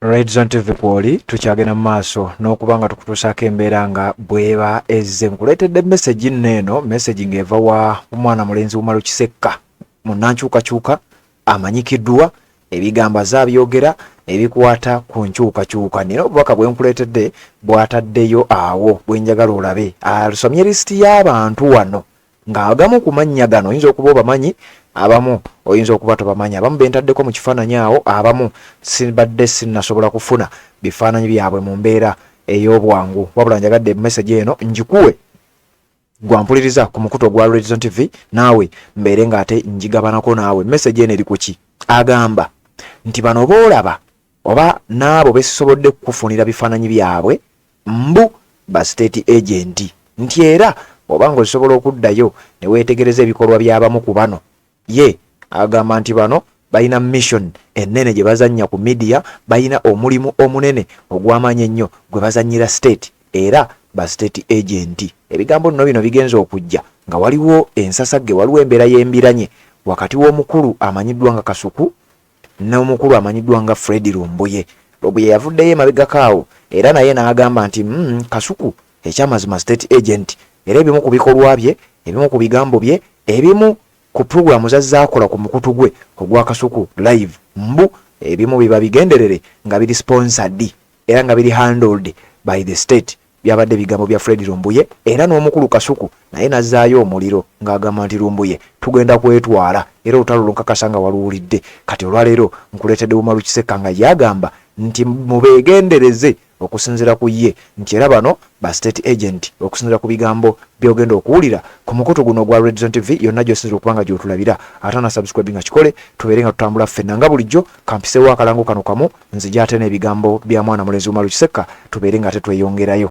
Red Zone TV kwoli tukyagenda maaso n'okubanga tukutuusaako embeera nga bweba ezze. Nkuleetedde message nneeno, message ng'eva wa omwana mulenzi Umaru Kisekka munnankyukakyuka amanyikiddwa ebigambo azabyogera ebikwata ku nkyukakyuka. Nina obubaka bwe nkuleetedde bw'ataddeyo awo bwe njagala olabe. Alusomye lisiti y'abantu wano ng'agamu ku mannya gano oyinza okuba obamanyi, abamu oyinza okuba tobamanyi. Abamu bentaddeko mu kifaananyi awo, abamu sibadde sinnasobola kufuna bifaananyi byabwe mu mbeera ey'obwangu. Wabula njagadde message eno njikuwe gwampuliriza ku mukuto gwa Red Zone TV naawe mbeere ng'ate njigabanako naawe. Message eno eri ku ki? Agamba nti bano boolaba oba naabo besobodde kufunira bifaananyi byabwe mbu ba state agent, nti era obanga osobola okuddayo ne weetegereza ebikolwa by'abamu ku bano, ye agamba nti bano balina mission ennene gye bazannya ku media, balina omulimu omunene ogw'amaanyi ennyo gwe bazannyira state, era ba state agent. Ebigambo nno bino bigenza okujja nga waliwo ensasagge, waliwo embeera y'embiranye wakati w'omukulu amanyiddwa nga Kasuku n'omukulu amanyiddwa nga Fred Lumbuye. Lumbuye yavuddeyo emabegakaawo era naye n'agamba nti Kasuku ekyamazima state agent, era ebimu ku bikolwa bye, ebimu ku bigambo bye, ebimu ku programu zazaakola ku mukutu gwe ogwa Kasuku live mbu ebimu biba bigenderere nga biri sponsored era nga biri handled by the state. Byabadde bigambo bya Fred Lumbuye, era n'omukulu Kasuku naye nazaayo omuliro ng'agamba nti Lumbuye tugenda kwetwala, era olutalo lunkakasa nga waluwulidde. Kati olwaleero nkuleetedde Umaru Kisekka nga yagamba nti mubeegendereze okusinziira ku ye, nti era bano ba state agent okusinziira ku bigambo byogenda okuwulira ku mukutu guno gwa Red Zone TV. Yonna gy'osinzira okubanga gy'otulabira, ate na subscribe nga kikole, tubeere nga tutambula ffenna nga bulijjo. Kampiseewo akalango kano kamu nzija ate n'ebigambo bya mwana mulenzi Umaru Kisekka, tubeere nga ate tweyongerayo.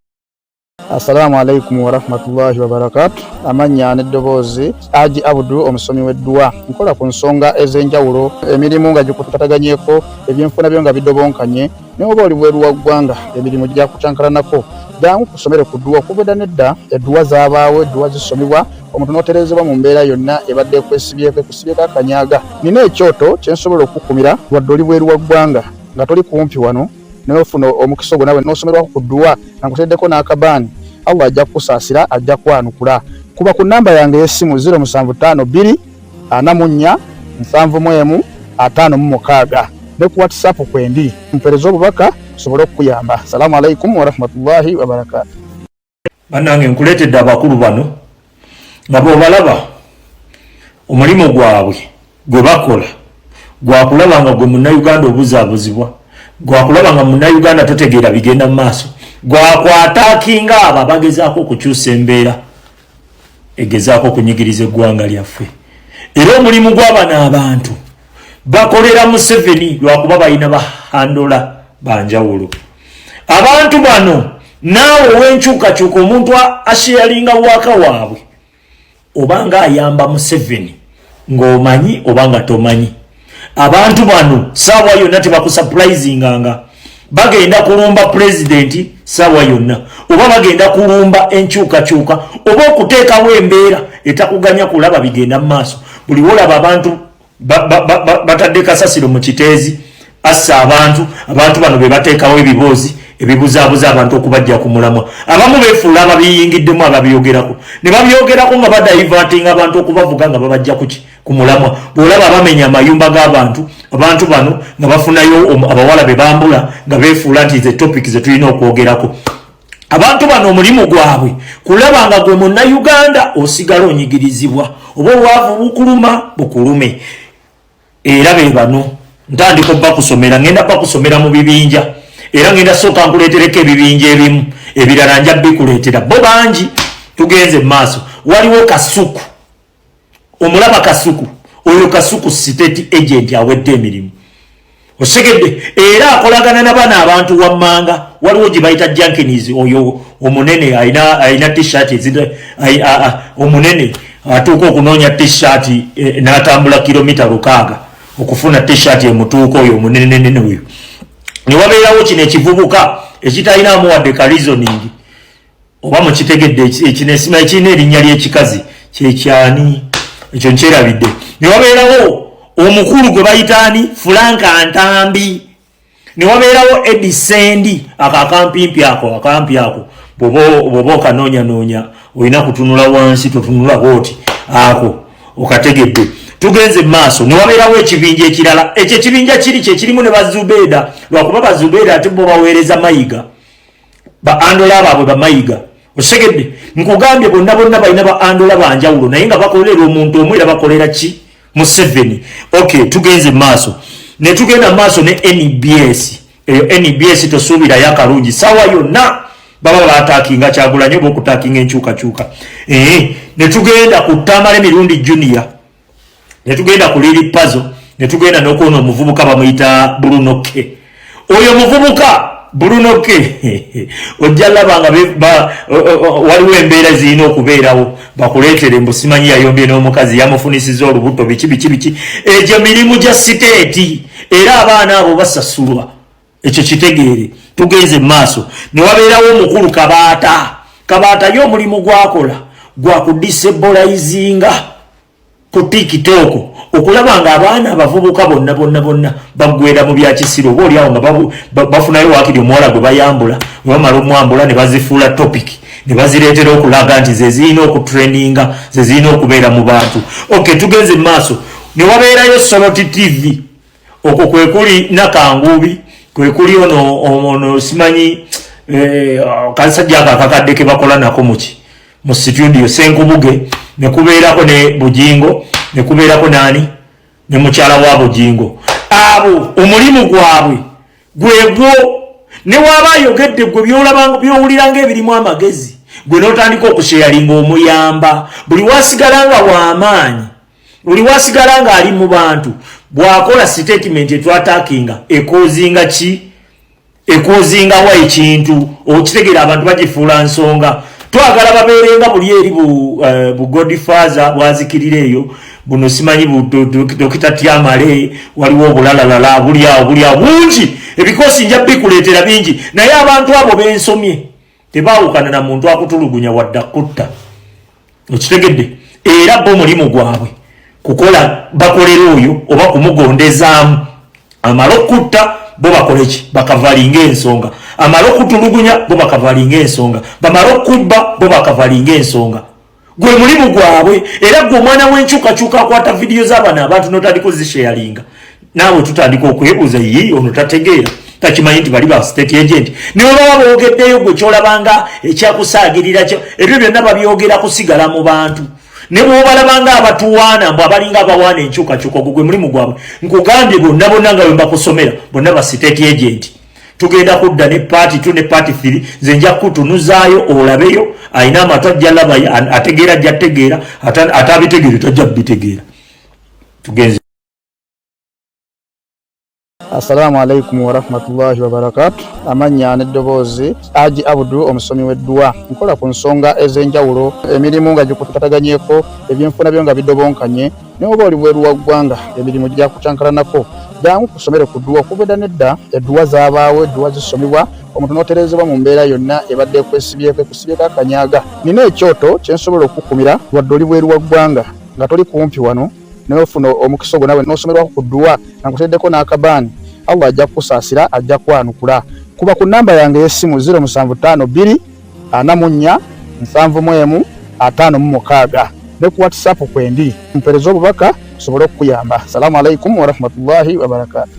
Assalamu alaikum wa rahmatullahi wa barakatuh. Amanya n'eddoboozi Haji Abdul omusomi w'eddua. Nkola ku nsonga ez'enjawulo, emirimu nga gikutataganyeko, ebyenfuna byo nga bidobonkanye, ne oba oli bweru wa ggwanga emirimu gya kucankalanako. Jangu kusomere ku ddua. Okubeda nedda eddua zaabaawo, eddua zisomibwa, omuntu n'oterezebwa mu mbeera yonna ebadde ekwesibyeko akanyaga. Nina ekyoto kye nsobola okukumira wadde oli bweru wa ggwanga nga toli kumpi wano, n'ofuna omukisa ogwo nawe n'osomerwako ku ddua nga nkuteddeko n'akabaani. Allah ajja kusaasira, ajja kwanukula. Kuba ku namba yange y'essimu 0752 44 71 56 ne ku WhatsApp kwendi mpereza obubaka sobole okuyamba. Assalamu alaikum wa rahmatullahi wa barakatuh. Bannange nkuleetedde abakulu bano nga bw'obalaba omulimu gwabwe gwe bakola gwakulaba nga gwe munnayuganda obuzaabuzibwa, gwakulaba nga munnayuganda totegeera bigenda mu maaso, gwakwataakinga abo abagezaako okukyusa embeera egezaako okunyigiriza eggwanga lyaffe. Era omulimu gw'abano abantu bakolera Museveni lwakuba balina bahandola banjawulo. Abantu bano naawe ow'enkyukakyuka, omuntu asheyalinga waka waabwe obanga ayamba Museveni ng'omanyi obanga tomanyi. Abantu bano saawa yonna tebakusurprisinganga bagenda kulumba president saawa yonna, oba bagenda kulumba enkyukakyuka, oba okuteekawo embeera etakuganya kulaba bigenda mu maaso. Buli wolaba abantu batadde kasasiro mu kiteezi assa abantu bano be bateekawo ebiboozi ebibuzaabuza abantu okubajja ku mulamwa. Abamu beefuula ababiyingiddemu ababyogerako, ne babyogerako nga badayivatinga abantu okubavuga nga babajja ku mulamwa. Bw'olaba bamenya amayumba g'abantu, abantu bano nga bafunayo abawala be bambula nga beefuula nti ze topic ze tulina okwogerako. Abantu bano omulimu gwabwe kulaba nga gwe munnayuganda osigala onyigirizibwa, oba obwavu bukuluma bukulume. Era be bano ntandika bakusomera, ngenda bakusomera mu bibinja, era ngenda sooka nkuleetereko ebibinja ebimu, ebirala nja bikuleetera. Bo bangi tugenze mu maaso. Waliwo Kasuku, omulaba Kasuku, oyo Kasuku state agent awedde emirimu osegedde, era akolagana n'abana abantu wammanga. Waliwo gye bayita Jenkins, oyo omunene alina t-shirt omunene atuuka okunoonya t-shirt n'atambula kilomita 600 okufuna t-shirt emutuuka oyo omunenenene oyo. Ne wabeerawo kino ekivubuka ekitalinamu wadde ka reasoning oba mukitegedde ekinesima ekirina erinnya ly'ekikazi kyekyani, ekyo nkyerabidde. Ne wabeerawo omukulu gwe bayitaani Frank Antambi, ne wabeerawo edisendi akakampi ako bobo kanoonya olina kutunula wansi totunula bwoti ako okategedde. Tugenze maaso ne wabeerawo ekibinja ekirala, ekyo ekibinja kirimu ne Bazubeda, lwakuba Bazubeda ate bo baweereza mayiga ba andola baabwe bamayiga. Osegedde nkugambye bonna balina ba andola banjawulo naye nga bakolera omuntu omwe era bakolera ki Museveni. Okay, tugenze maaso ne tugenda maaso ne NBS. NBS tosuubira yakalungi sawa yonna baba bataakinga Kyagulanyi oba okutaakinga enkyukakyuka. Ne tugenda ku Tamale Mirundi Junior, ne tugenda ku Lili Pazo, ne tugenda n'okuona omuvubuka bamuyita Brunoke. Oyo muvubuka Brunoke ojja labanga waliwo embeera zirina okubeerawo bakuleetere mbusimanyi yayombye n'omukazi yamufunisiza olubuto biki egyo mirimu gya siteeti era abaana abo basasulwa. Ekyo kitegeere. Tugenze maaso ne wabeerawo omukulu Kabaata y'omulimu gwakola gwa kudisabolizinga ku TikTok okulaba nga abaana abavubuka bonna bagwera mu bya kisiro boli awo nga bafunayo wakiri omuwala gwe bayambula bamala omwambula ne bazifuula topic ne bazireetera okulaga nti ze zirina okutraininga ze zirina okubeera mu bantu. Okay, tugenze maaso ne wabeerayo Soroti TV okwo kwe kuli Nakangubi kwe kuli ono simanyi kasajja akakadde ke bakola nako mu studio Senkubuge ne kubeerako ne Bujingo ne kubeerako nani ne mukyala wa Bujingo. Abo omulimu gwabwe gwegwo ne waba yogedde gwe byowulira ng'ebirimu amagezi gwe n'otandika okusheyalinga omuyamba buli wasigalanga w'amaanyi buli wasigalanga ali mu bantu bwakola statement etwatakinga ekozinga ki ekozinga wa ekintu okitegeera abantu bagifuula nsonga twagala babeerenga buli eri bu Godfather bwazikirira eyo buno simanyi Dr. Tiamale waliwo obulalalala bulyawo bungi ebikosi nja bikuleetera bingi naye abantu abo bensomye tebaawukana na muntu akutulugunya wadda kutta okitegedde era bo mulimu gwabwe kukola bakolera oyo oba kumugondezaamu amala okutta bo bakoleki bakavalinga ensonga amala okutulugunya bo bakavalinga ensonga bamala okubba bo bakavalinga ensonga gwe mulimu gwabwe era gwe omwana w'enkyukakyuka akwata vidiyo z'abaana abantu n'otandika ozisharinga naawe tutandika okwebuuza yi ono tategeera takimanyi nti bali ba state agent ne olaba boogeddeyo gwe kyolabanga ekyakusaagirira kyo ebyo byonna babyogera kusigala mu bantu ne bwobalabanga abatuwaana mbw abalinga abawaana enkyukakyuka gwe mulimu gwabwe nkugambye bonna nga bwe mbakusomera bonna ba state agent. Tugenda kudda ne party 2 ne party 3 nze nja kutunuzaayo olabeyo ayina amatu ajja laba ategeera ajja tegeera atabitegeere tajja bitegeera. Tugenze. Assalamu alaikum wa rahmatullahi wa barakatuh. Amanya n'eddoboozi Haji Abudu omusomi w'eddwa. Nkola ku nsonga ez'enjawulo emirimu nga gikutataganyeko ebyenfuna byo nga bidobonkanye ne oba oli bweru wa ggwanga emirimu gya kucankalanako jangu kusomere ku ddwa okuvudda nedda eddwa zaabaawo eddwa zisomibwa omuntu n'oterezebwa mu mbeera yonna ebadde ekwesibyeko akanyaaga. Nina ekyoto kye nsobola okukumira wadde oli bweru wa ggwanga nga toli kumpi wano n'ofuna omukisa ogwo nawe n'osomerwako ku ddwa nga nkuteddeko n'akabaani Allah ajja kusaasira ajja kwanukula. Kuba ku namba yange y'essimu 0752 44 71 56 ne ku WhatsApp kwendi mpereza obubaka sobole okuyamba. Assalamu alaikum wa rahmatullahi wa barakatuh.